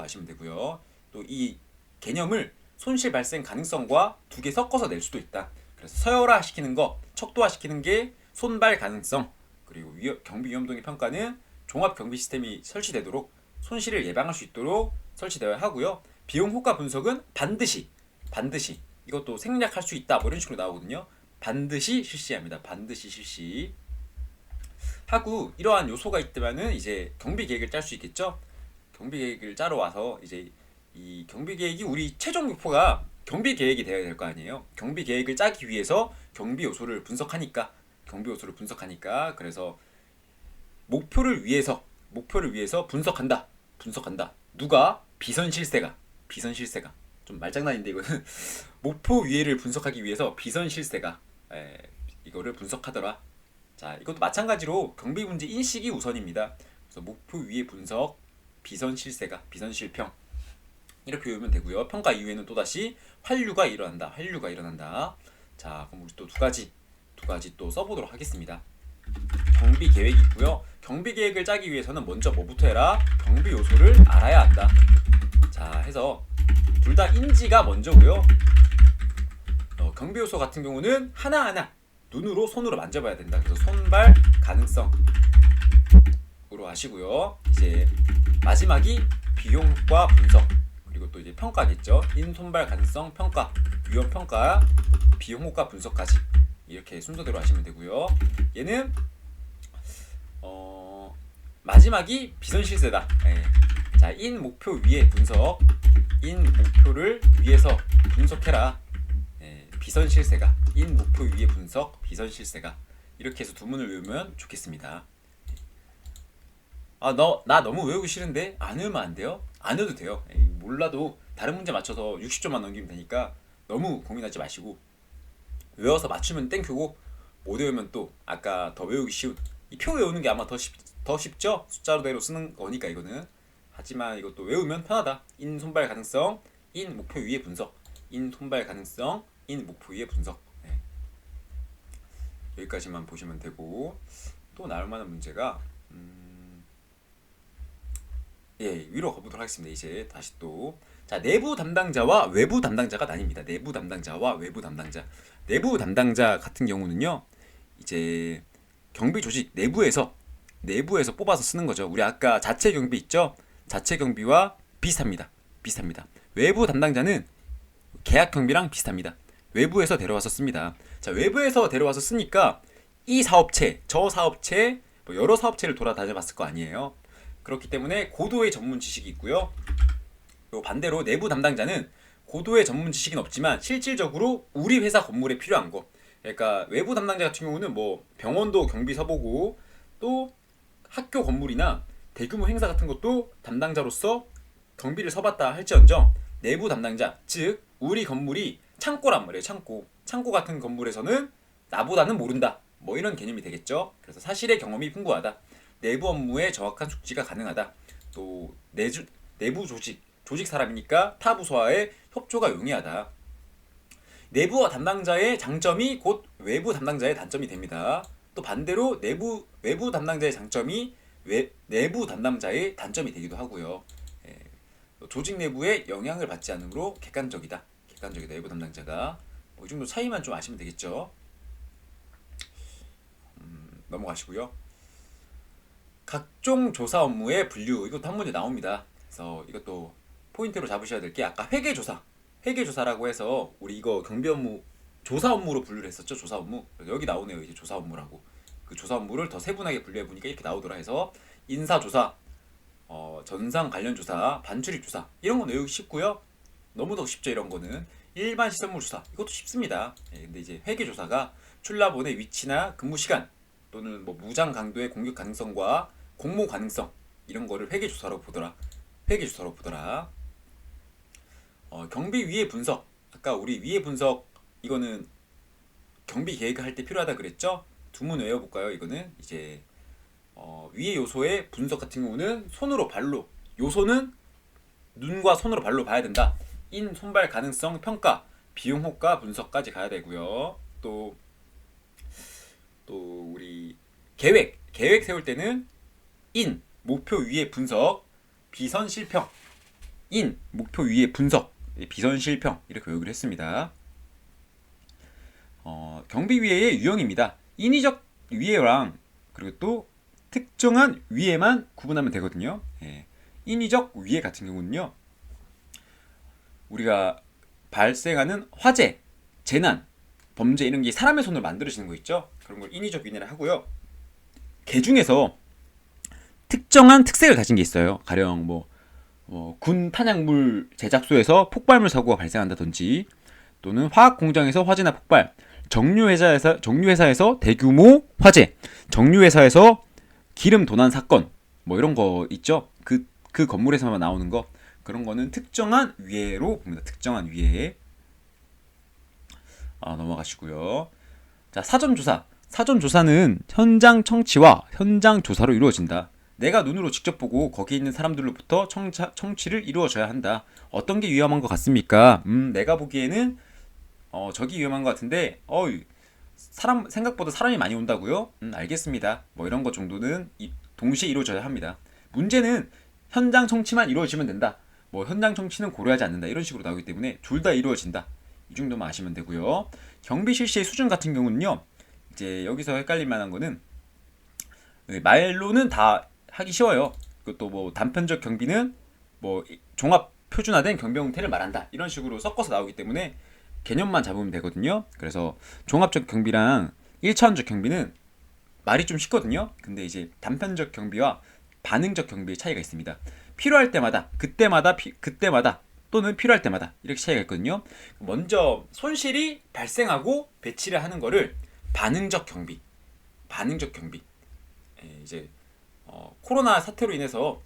Speaker 1: 아시면 되고요. 또 이 개념을 손실 발생 가능성과 두 개 섞어서 낼 수도 있다. 그래서 서열화 시키는 거, 척도화 시키는 게 손발 가능성, 그리고 경비 위험도의 평가는 종합 경비 시스템이 설치되도록 손실을 예방할 수 있도록 설치되어야 하고요. 비용 효과 분석은 반드시 이것도 생략할 수 있다. 뭐 이런 식으로 나오거든요. 반드시 실시합니다. 반드시 실시 하고 이러한 요소가 있다면은 이제 경비 계획을 짤 수 있겠죠. 경비 계획을 짜러 와서 이제 이 경비 계획이 우리 최종 목표가 경비 계획이 되어야 될 거 아니에요. 경비 계획을 짜기 위해서 경비 요소를 분석하니까 그래서 목표를 위해서 분석한다. 누가? 비선실세가 좀 말장난인데 이거는 목표 위해를 분석하기 위해서 비선실세가 이거를 분석하더라. 자, 이것도 마찬가지로 경비 문제 인식이 우선입니다. 그래서 목표 위해 분석, 비선실세가, 비선실평 이렇게 외우면 되고요. 평가 이후에는 또다시 환류가 일어난다. 자, 그럼 우리 또 두 가지 또 써보도록 하겠습니다. 경비 계획이 있고요. 경비 계획을 짜기 위해서는 먼저 뭐부터 해라? 경비 요소를 알아야 한다. 자, 해서 둘 다 인지가 먼저고요. 경비 요소 같은 경우는 하나하나 눈으로 손으로 만져봐야 된다. 그래서 손발 가능성으로 하시고요. 이제 마지막이 비용과 분석 그리고 또 이제 평가겠죠. 손발 가능성 평가, 위험 평가, 비용 효과 분석까지 이렇게 순서대로 하시면 되고요. 얘는 마지막이 비선실세다. 자, 목표 위에 분석, 목표를 위해서 분석해라. 비선실세가, 목표 위에 분석, 비선실세가 이렇게 해서 두 문을 외우면 좋겠습니다. 나 너무 외우기 싫은데 안 외우면 안 돼요? 안 외워도 돼요. 몰라도 다른 문제 맞춰서 60점만 넘기면 되니까 너무 고민하지 마시고 외워서 맞추면 땡큐고 못 외우면 또 아까 더 외우기 쉬운 이 표 외우는 게 아마 더 쉽죠? 숫자로대로 쓰는 거니까 이거는. 하지만 이것도 외우면 편하다. 손발 가능성, 목표 위의 분석, 손발 가능성, 목표 위의 분석. 여기까지만 보시면 되고 또 나올 만한 문제가 위로 가보도록 하겠습니다. 이제 다시 또 자, 내부 담당자와 외부 담당자가 나뉩니다. 내부 담당자와 외부 담당자. 내부 담당자 같은 경우는요, 이제 경비 조직 내부에서 뽑아서 쓰는 거죠. 우리 아까 자체 경비 있죠? 자체 경비와 비슷합니다. 외부 담당자는 계약 경비랑 비슷합니다. 외부에서 데려와서 씁니다. 자, 외부에서 데려와서 쓰니까 이 사업체, 저 사업체, 뭐 여러 사업체를 돌아다녀봤을 거 아니에요. 그렇기 때문에 고도의 전문 지식이 있고요. 그리고 반대로 내부 담당자는 고도의 전문 지식은 없지만 실질적으로 우리 회사 건물에 필요한 거. 그러니까 외부 담당자 같은 경우는 뭐 병원도 경비 서보고 또 학교 건물이나 대규모 행사 같은 것도 담당자로서 경비를 서봤다 할지언정 내부 담당자, 즉 우리 건물이 창고란 말이에요. 창고 같은 건물에서는 나보다는 모른다. 뭐 이런 개념이 되겠죠. 그래서 사실의 경험이 풍부하다. 내부 업무에 정확한 숙지가 가능하다. 또 내부 조직 사람이니까 타 부서와의 협조가 용이하다. 내부 담당자의 장점이 곧 외부 담당자의 단점이 됩니다. 또 반대로 외부 담당자의 장점이 내부 담당자의 단점이 되기도 하고요. 예, 조직 내부에 영향을 받지 않으므로 객관적이다. 외부 담당자가 이 정도 차이만 좀 아시면 되겠죠. 넘어가시고요. 각종 조사 업무의 분류, 이것도 한 문제 나옵니다. 그래서 이것도 포인트로 잡으셔야 될 게 아까 회계조사라고 해서 우리 이거 경비 업무 조사 업무로 분류를 했었죠. 조사 업무. 여기 나오네요. 이제 조사 업무라고. 그 조사 업무를 더 세분하게 분류해 보니까 이렇게 나오더라 해서 인사조사, 전상 관련 조사, 반출입 조사 이런 거 내용이 쉽고요. 너무 더 쉽죠. 이런 거는 일반 시설물 조사 이것도 쉽습니다. 예, 근데 이제 회계조사가 출납원의 위치나 근무 시간 또는 뭐 무장 강도의 공격 가능성과 공모 가능성 이런 거를 회계조사로 보더라. 경비 위해 분석. 아까 우리 위해 분석 이거는 경비 계획을 할 때 필요하다 그랬죠? 두 문 외워볼까요? 이거는 이제 위의 요소의 분석 같은 경우는 손으로 발로 요소는 눈과 손으로 발로 봐야 된다. 인 손발 가능성 평가 비용 효과 분석까지 가야 되고요. 또 우리 계획 세울 때는 인 목표 위의 분석 비선 실평 인 목표 위의 분석 비선 실평 이렇게 교육을 했습니다. 경비 위해의 유형입니다. 인위적 위해랑 그리고 또 특정한 위해만 구분하면 되거든요. 예. 인위적 위해 같은 경우는요. 우리가 발생하는 화재, 재난, 범죄 이런 게 사람의 손으로 만들어지는 거 있죠. 그런 걸 인위적 위해라 하고요. 개 중에서 특정한 특색을 가진 게 있어요. 가령 군 탄약물 제작소에서 폭발물 사고가 발생한다든지 또는 화학 공장에서 화재나 폭발, 정유회사에서 대규모 화재, 정유회사에서 기름 도난 사건 뭐 이런 거 있죠. 그 건물에서만 나오는 거 그런 거는 특정한 위해로 봅니다. 특정한 위해. 넘어가시고요. 자, 사전조사는 현장 청취와 현장 조사로 이루어진다. 내가 눈으로 직접 보고 거기 있는 사람들로부터 청취를 이루어져야 한다. 어떤 게 위험한 것 같습니까? 내가 보기에는 저기 위험한 것 같은데 생각보다 사람이 많이 온다고요? 알겠습니다. 뭐 이런 것 정도는 동시에 이루어져야 합니다. 문제는 현장 청취만 이루어지면 된다. 뭐 현장 청취는 고려하지 않는다. 이런 식으로 나오기 때문에 둘 다 이루어진다. 이 정도만 아시면 되고요. 경비 실시의 수준 같은 경우는요. 이제 여기서 헷갈릴 만한 거는 말로는 다 하기 쉬워요. 그것도 뭐 단편적 경비는 뭐 종합 표준화된 경비 형태를 말한다. 이런 식으로 섞어서 나오기 때문에 개념만 잡으면 되거든요. 그래서 종합적 경비랑 1차원적 경비는 말이 좀 쉽거든요. 근데 이제 단편적 경비와 반응적 경비의 차이가 있습니다. 필요할 때마다, 그때마다 또는 필요할 때마다 이렇게 차이가 있거든요. 먼저 손실이 발생하고 배치를 하는 거를 반응적 경비. 이제 코로나 사태로 인해서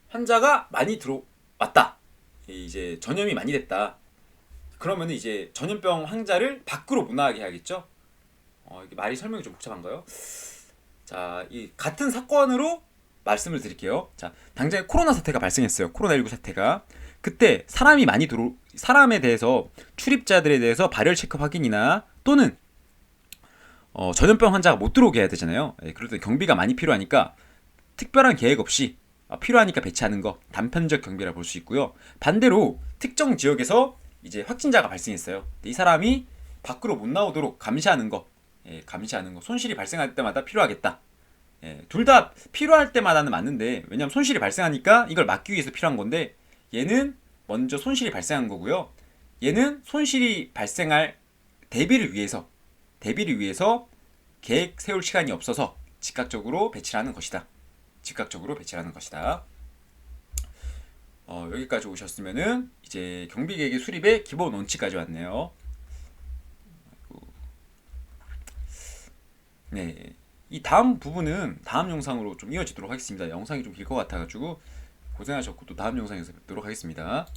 Speaker 1: 환자가 많이 들어왔다. 이제 전염이 많이 됐다. 그러면 이제 전염병 환자를 밖으로 못 나가게 해야겠죠. 이게 말이 설명이 좀 복잡한가요? 자, 이 같은 사건으로 말씀을 드릴게요. 자, 당장에 코로나 사태가 발생했어요. 코로나19 사태가. 그때 사람에 대해서 출입자들에 대해서 발열 체크 확인이나 또는 전염병 환자가 못 들어오게 해야 되잖아요. 그럴 때 경비가 많이 필요하니까 특별한 계획 없이 필요하니까 배치하는 거 단편적 경비라 볼 수 있고요. 반대로 특정 지역에서 이제 확진자가 발생했어요. 이 사람이 밖으로 못 나오도록 감시하는 거, 손실이 발생할 때마다 필요하겠다. 둘 다 필요할 때마다는 맞는데 왜냐면 손실이 발생하니까 이걸 막기 위해서 필요한 건데 얘는 먼저 손실이 발생한 거고요. 얘는 손실이 발생할 대비를 위해서 계획 세울 시간이 없어서 즉각적으로 배치를 하는 것이다. 여기까지 오셨으면은 이제 경비계획의 수립의 기본 원칙까지 왔네요. 네, 이 다음 부분은 다음 영상으로 좀 이어지도록 하겠습니다. 영상이 좀 길 것 같아가지고 고생하셨고 또 다음 영상에서 뵙도록 하겠습니다.